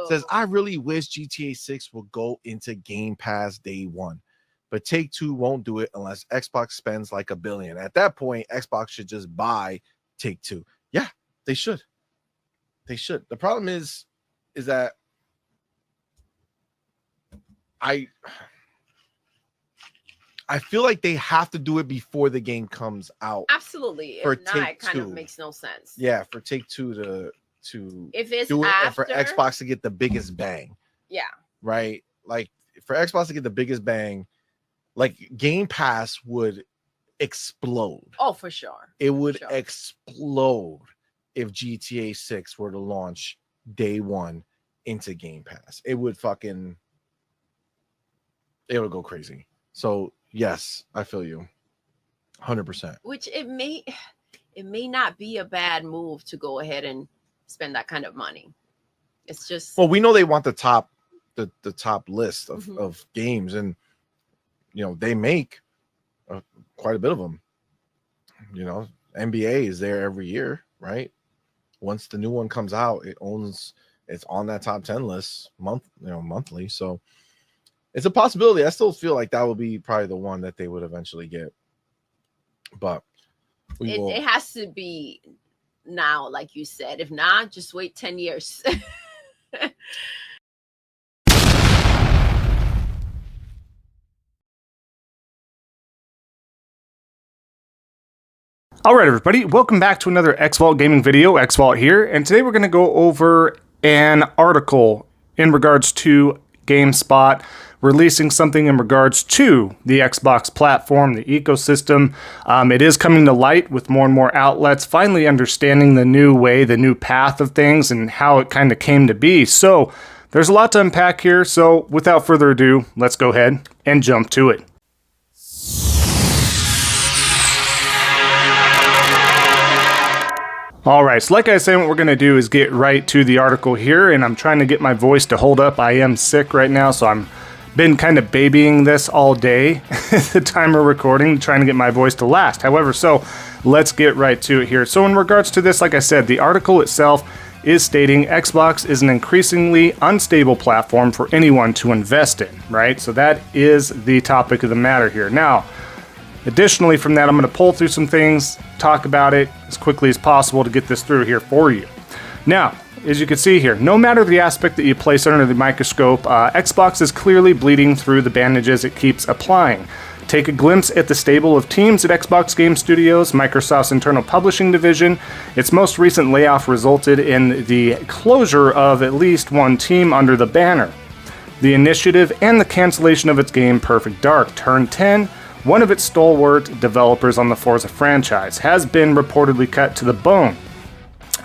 says, I really wish GTA 6 will go into Game Pass day one, but Take-Two won't do it unless Xbox spends like $1 billion. At that point, Xbox should just buy Take-Two. Yeah, they should. They should. The problem is that I feel like they have to do it before the game comes out. Absolutely. If not, it kind of makes no sense. Yeah, for Take-Two to if it's do it after, and for Xbox to get the biggest bang. Yeah. Right? Like for Xbox to get the biggest bang, like Game Pass would explode. Oh, for sure. It would explode if GTA 6 were to launch day one into Game Pass. It would go crazy. So yes, I feel you 100%. Which it may not be a bad move to go ahead and spend that kind of money. It's just, well, we know they want the top list of games, and they make quite a bit of them. NBA is there every year, right? Once the new one comes out, it's on that top 10 list monthly. So it's a possibility. I still feel like that will be probably the one that they would eventually get. But it has to be now, like you said. If not, just wait 10 years. All right, everybody, welcome back to another Xvault gaming video. Xvault here, and today we're going to go over an article in regards to GameSpot releasing something in regards to the Xbox platform, the ecosystem. It is coming to light with more and more outlets finally understanding the new way, the new path of things, and how it kind of came to be. So there's a lot to unpack here. So without further ado, let's go ahead and jump to it. All right, so like I said, what we're going to do is get right to the article here, and I'm trying to get my voice to hold up. I am sick right now, so I'm been kind of babying this all day at the time of recording, trying to get my voice to last. However, so let's get right to it here. So in regards to this, like I said, the article itself is stating Xbox is an increasingly unstable platform for anyone to invest in, right? So that is the topic of the matter here. Now, additionally from that, I'm going to pull through some things, talk about it as quickly as possible to get this through here for you. Now, as you can see here, no matter the aspect that you place under the microscope, Xbox is clearly bleeding through the bandages it keeps applying. Take a glimpse at the stable of teams at Xbox Game Studios, Microsoft's internal publishing division. Its most recent layoff resulted in the closure of at least one team under the banner. The initiative and the cancellation of its game Perfect Dark, Turn 10, one of its stalwart developers on the Forza franchise, has been reportedly cut to the bone.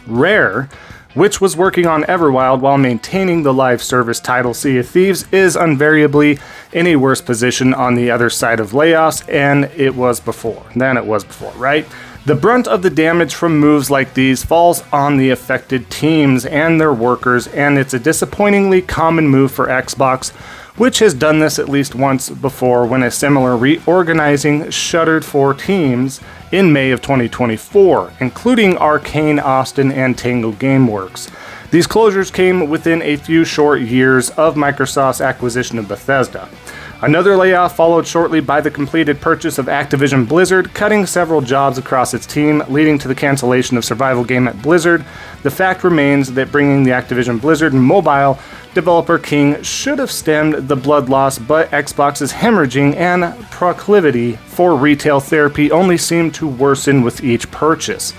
Rare, which was working on Everwild while maintaining the live service title Sea of Thieves, is invariably in a worse position on the other side of layoffs than it was before, right? The brunt of the damage from moves like these falls on the affected teams and their workers, and it's a disappointingly common move for Xbox, which has done this at least once before when a similar reorganizing shuttered 4 teams in May of 2024, including Arcane, Austin, and Tango Gameworks. These closures came within a few short years of Microsoft's acquisition of Bethesda. Another layoff followed shortly by the completed purchase of Activision Blizzard, cutting several jobs across its team, leading to the cancellation of survival game at Blizzard. The fact remains that bringing the Activision Blizzard mobile developer King should have stemmed the blood loss, but Xbox's hemorrhaging and proclivity for retail therapy only seemed to worsen with each purchase.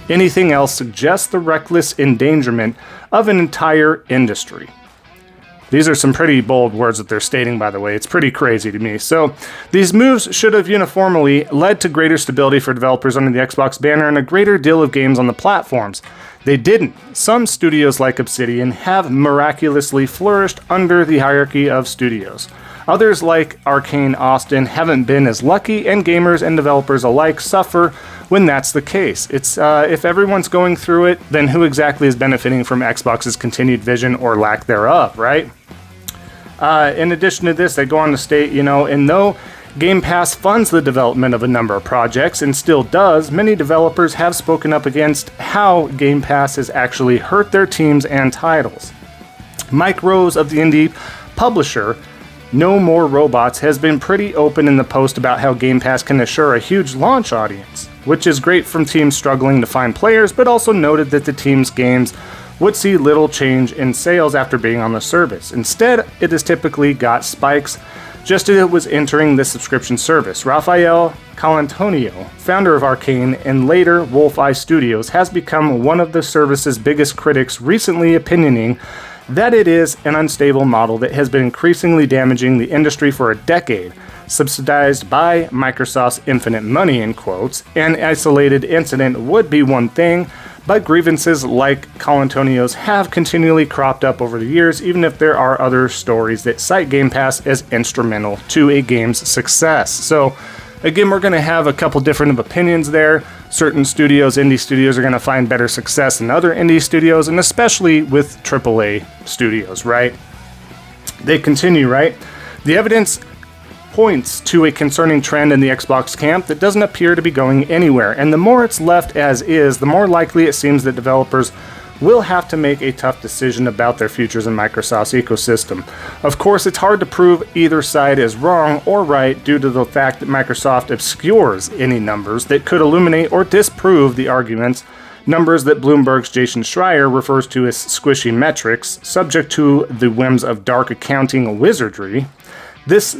Anything else suggests the reckless endangerment of an entire industry. These are some pretty bold words that they're stating, by the way. It's pretty crazy to me. So, these moves should have uniformly led to greater stability for developers under the Xbox banner and a greater deal of games on the platforms. They didn't. Some studios like Obsidian have miraculously flourished under the hierarchy of studios. Others like Arcane Austin haven't been as lucky, and gamers and developers alike suffer when that's the case. It's if everyone's going through it, then who exactly is benefiting from Xbox's continued vision or lack thereof, right? In addition to this, they go on to state, and though Game Pass funds the development of a number of projects, and still does, many developers have spoken up against how Game Pass has actually hurt their teams and titles. Mike Rose of the indie publisher No More Robots has been pretty open in the post about how Game Pass can assure a huge launch audience, which is great from teams struggling to find players, but also noted that the team's games would see little change in sales after being on the service. Instead, it has typically got spikes just as it was entering the subscription service. Rafael Colantonio, founder of Arcane and later Wolf-Eye Studios, has become one of the service's biggest critics, recently opinioning that it is an unstable model that has been increasingly damaging the industry for a decade, subsidized by Microsoft's infinite money, in quotes. An isolated incident would be one thing, but grievances like Colantonio's have continually cropped up over the years, even if there are other stories that cite Game Pass as instrumental to a game's success. So, again, we're going to have a couple different opinions there. Certain studios, indie studios, are going to find better success than other indie studios, and especially with AAA studios, right? They continue, right? The evidence points to a concerning trend in the Xbox camp that doesn't appear to be going anywhere, and the more it's left as is, the more likely it seems that developers will have to make a tough decision about their futures in Microsoft's ecosystem. Of course, it's hard to prove either side is wrong or right due to the fact that Microsoft obscures any numbers that could illuminate or disprove the arguments, numbers that Bloomberg's Jason Schreier refers to as squishy metrics, subject to the whims of dark accounting wizardry. This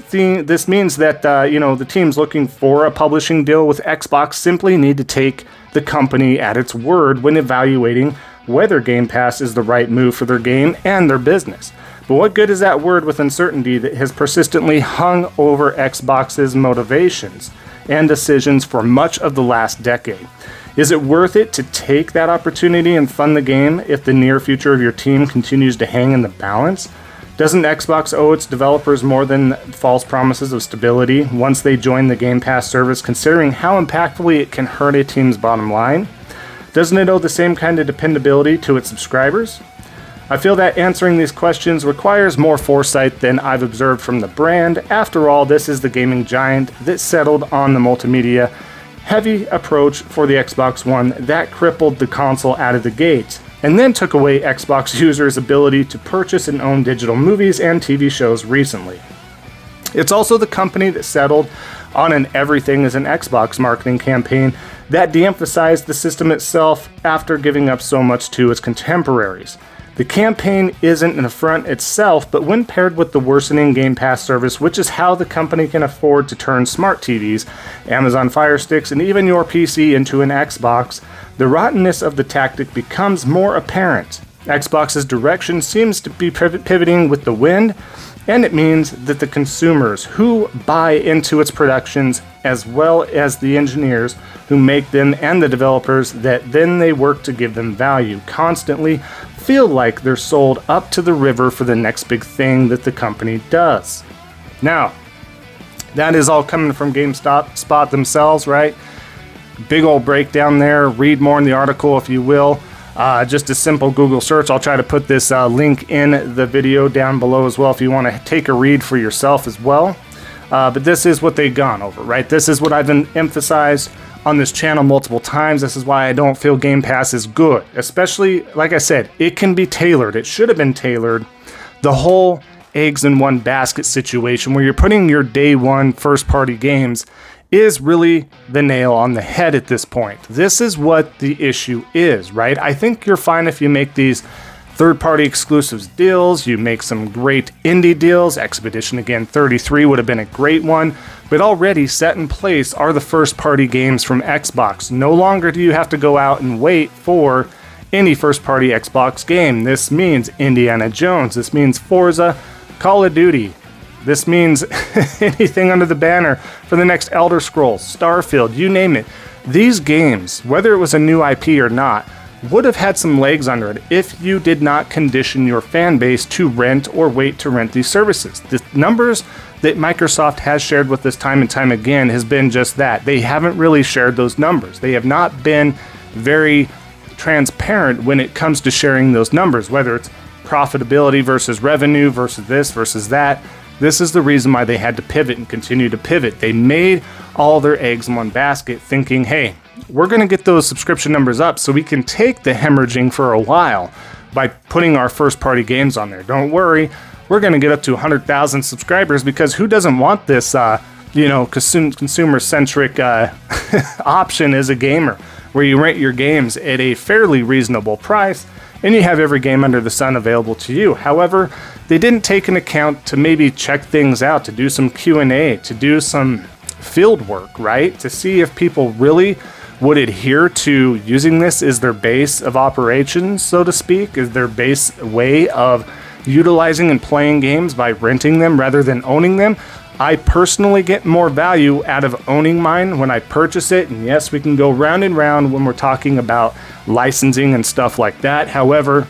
means that the teams looking for a publishing deal with Xbox simply need to take the company at its word when evaluating whether Game Pass is the right move for their game and their business. But what good is that word with uncertainty that has persistently hung over Xbox's motivations and decisions for much of the last decade? Is it worth it to take that opportunity and fund the game if the near future of your team continues to hang in the balance? Doesn't Xbox owe its developers more than false promises of stability once they join the Game Pass service, considering how impactfully it can hurt a team's bottom line? Doesn't it owe the same kind of dependability to its subscribers? I feel that answering these questions requires more foresight than I've observed from the brand. After all, this is the gaming giant that settled on the multimedia heavy approach for the Xbox One that crippled the console out of the gate, and then took away Xbox users' ability to purchase and own digital movies and TV shows recently. It's also the company that settled on an everything is an Xbox marketing campaign that de-emphasized the system itself after giving up so much to its contemporaries. The campaign isn't an affront itself, but when paired with the worsening Game Pass service, which is how the company can afford to turn smart TVs, Amazon Fire Sticks, and even your PC into an Xbox, the rottenness of the tactic becomes more apparent. Xbox's direction seems to be pivoting with the wind, and it means that the consumers who buy into its productions, as well as the engineers who make them and the developers that then they work to give them value, constantly feel like they're sold up to the river for the next big thing that the company does. Now, that is all coming from GameSpot themselves, right? Big old breakdown there. Read more in the article if you will. Just a simple Google search. I'll try to put this link in the video down below as well if you want to take a read for yourself as well. But this is what they've gone over, right? This is what I've emphasized on this channel multiple times. This is why I don't feel Game Pass is good. Especially, like I said, it can be tailored. It should have been tailored. The whole eggs in one basket situation where you're putting your day one first party games is really the nail on the head at this point. This is what the issue is, right? I think you're fine if you make these third-party exclusives deals, you make some great indie deals. Expedition, again, 33 would have been a great one, but already set in place are the first-party games from Xbox. No longer do you have to go out and wait for any first-party Xbox game. This means Indiana Jones, this means Forza, Call of Duty, this means anything under the banner for the next Elder Scrolls, Starfield, you name it. These games, whether it was a new IP or not, would have had some legs under it if you did not condition your fan base to rent or wait to rent these services. The numbers that Microsoft has shared with us time and time again has been just that. They haven't really shared those numbers. They have not been very transparent when it comes to sharing those numbers, whether it's profitability versus revenue versus this versus that. This is the reason why they had to pivot and continue to pivot. They made all their eggs in one basket thinking, hey, we're going to get those subscription numbers up so we can take the hemorrhaging for a while. by putting our first-party games on there. Don't worry, we're going to get up to 100,000 subscribers because who doesn't want this, consumer-centric option as a gamer, where you rent your games at a fairly reasonable price and you have every game under the sun available to you. However, they didn't take into account to maybe check things out, to do some Q&A, to do some field work, right? To see if people really would adhere to using this as their base of operations, so to speak, as their base way of utilizing and playing games by renting them rather than owning them. I personally get more value out of owning mine when I purchase it. And yes, we can go round and round when we're talking about licensing and stuff like that. However,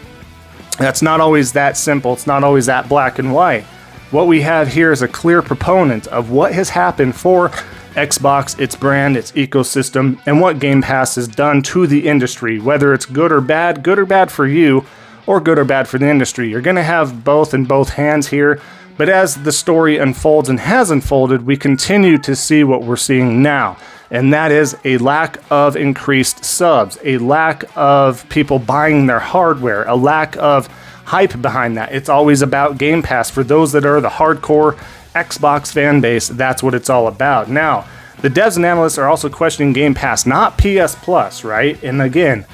that's not always that simple. It's not always that black and white. What we have here is a clear proponent of what has happened for Xbox, its brand, its ecosystem, and what Game Pass has done to the industry, whether it's good or bad for you, or good or bad for the industry. You're going to have both in both hands here. But as the story unfolds and has unfolded, we continue to see what we're seeing now. And that is a lack of increased subs, a lack of people buying their hardware, a lack of hype behind that. It's always about Game Pass. For those that are the hardcore Xbox fan base, that's what it's all about. Now, the devs and analysts are also questioning Game Pass, not PS Plus, right? And again,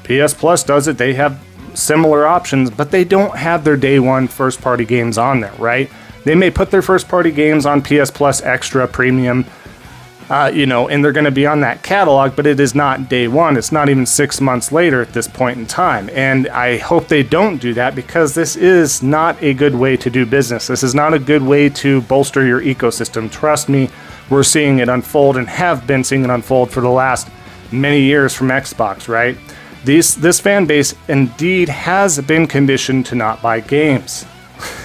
PS Plus does it. They have similar options, but they don't have their day one first party games on there, right? They may put their first party games on PS Plus Extra Premium, and they're going to be on that catalog, but it is not day one. It's not even 6 months later at this point in time. And I hope they don't do that, because this is not a good way to do business. This is not a good way to bolster your ecosystem. Trust me, we're seeing it unfold and have been seeing it unfold for the last many years from Xbox, right? This fan base indeed has been conditioned to not buy games.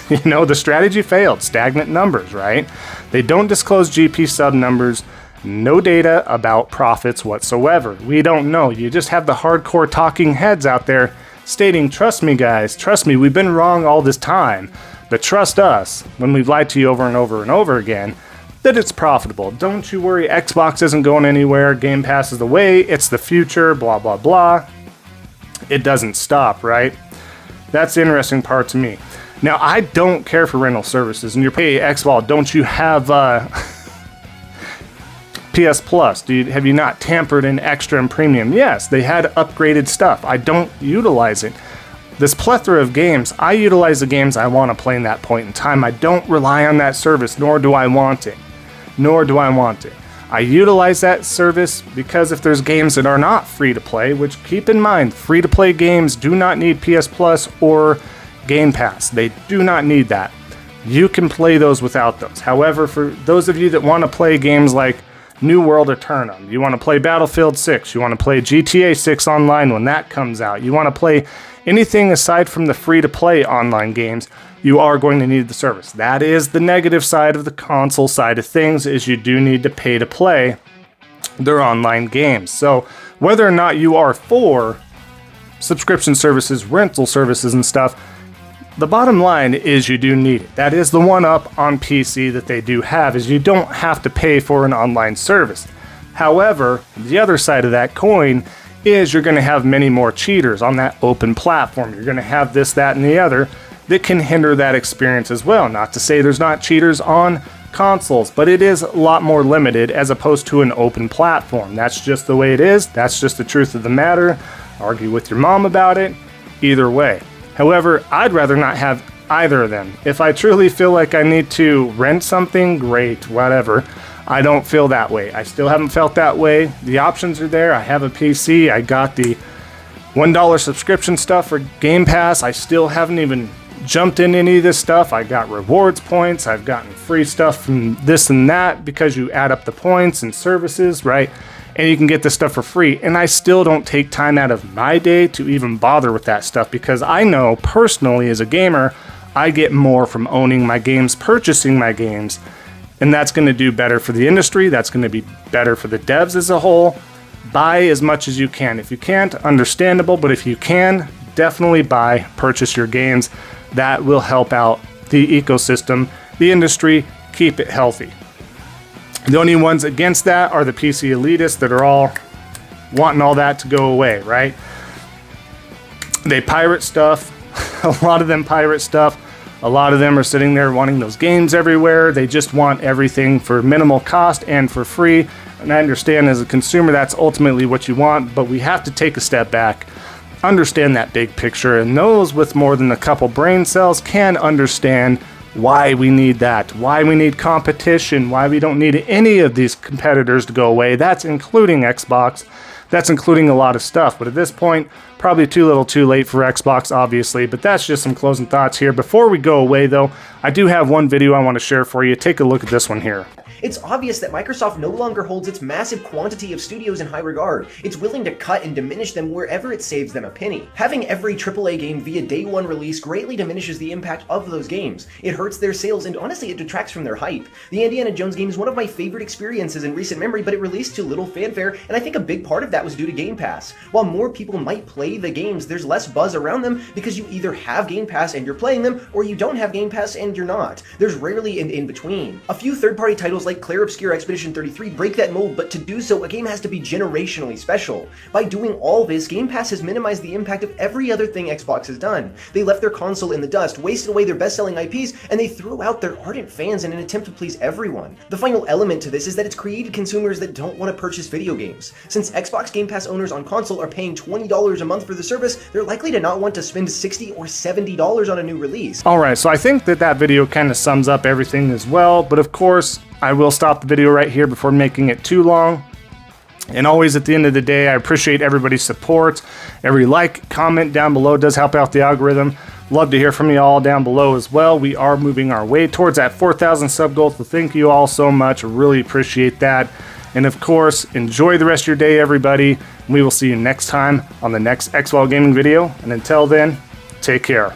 The strategy failed. Stagnant numbers, right? They don't disclose GP sub numbers. No data about profits whatsoever. We don't know. You just have the hardcore talking heads out there stating, trust me guys, trust me, we've been wrong all this time, but trust us when we've lied to you over and over and over again that it's profitable. Don't you worry, Xbox isn't going anywhere. Game Pass is the way, it's the future, blah, blah, blah. It doesn't stop, right? That's the interesting part to me. Now, I don't care for rental services, and you're paying Xvault. Don't you have PS Plus? Have you not tampered in Extra and Premium? Yes, they had upgraded stuff. I don't utilize it. This plethora of games, I utilize the games I want to play in that point in time. I don't rely on that service, nor do I want it. I utilize that service because if there's games that are not free to play, which keep in mind, free to play games do not need PS Plus or Game Pass. They do not need that. You can play those without those. However, for those of you that want to play games like New World Eternum, you want to play Battlefield 6, you want to play GTA 6 online when that comes out, you want to play anything aside from the free-to-play online games, you are going to need the service. That is the negative side of the console side of things, is you do need to pay to play their online games. So whether or not you are for subscription services, rental services and stuff, the bottom line is you do need it. That is the one up on PC that they do have, is you don't have to pay for an online service. However, the other side of that coin is you're going to have many more cheaters on that open platform. You're going to have this, that, and the other that can hinder that experience as well. Not to say there's not cheaters on consoles, but it is a lot more limited as opposed to an open platform. That's just the way it is. That's just the truth of the matter. Argue with your mom about it. Either way. However, I'd rather not have either of them. If I truly feel like I need to rent something, great, whatever. I don't feel that way. I still haven't felt that way. The options are there. I have a PC. I got the $1 subscription stuff for Game Pass. I still haven't even jumped in any of this stuff. I got rewards points. I've gotten free stuff from this and that because you add up the points and services, right? And you can get this stuff for free. And I still don't take time out of my day to even bother with that stuff because I know personally as a gamer, I get more from owning my games, purchasing my games, and that's going to do better for the industry. That's going to be better for the devs as a whole. Buy as much as you can. If you can't, understandable, but if you can, definitely buy, purchase your games. That will help out the ecosystem, the industry, keep it healthy. The only ones against that are the PC elitists that are all wanting all that to go away, right? They pirate stuff. A lot of them pirate stuff. A lot of them are sitting there wanting those games everywhere. They just want everything for minimal cost and for free. And I understand as a consumer that's ultimately what you want, but we have to take a step back, understand that big picture, and those with more than a couple brain cells can understand why we need that, why we need competition, why we don't need any of these competitors to go away. That's including Xbox. That's including a lot of stuff, but at this point, probably too little too late for Xbox, obviously, but that's just some closing thoughts here. Before we go away, though, I do have one video I want to share for you. Take a look at this one here. It's obvious that Microsoft no longer holds its massive quantity of studios in high regard. It's willing to cut and diminish them wherever it saves them a penny. Having every AAA game via day one release greatly diminishes the impact of those games. It hurts their sales, and honestly, it detracts from their hype. The Indiana Jones game is one of my favorite experiences in recent memory, but it released to little fanfare, and I think a big part of that was due to Game Pass. While more people might play the games, there's less buzz around them because you either have Game Pass and you're playing them, or you don't have Game Pass and you're not. There's rarely an in-between. A few third-party titles like Claire Obscure Expedition 33 break that mold, but to do so, a game has to be generationally special. By doing all this, Game Pass has minimized the impact of every other thing Xbox has done. They left their console in the dust, wasted away their best-selling IPs, and they threw out their ardent fans in an attempt to please everyone. The final element to this is that it's created consumers that don't want to purchase video games. Since Xbox Game Pass owners on console are paying $20 a month for the service, they're likely to not want to spend $60 or $70 on a new release. Alright, so I think that video kind of sums up everything as well, but of course, I will stop the video right here before making it too long. And always at the end of the day, I appreciate everybody's support. Every like, comment down below does help out the algorithm. Love to hear from you all down below as well. We are moving our way towards that 4,000 sub goal, so thank you all so much. Really appreciate that. And of course, enjoy the rest of your day, everybody. We will see you next time on the next Xvault Gaming video. And until then, take care.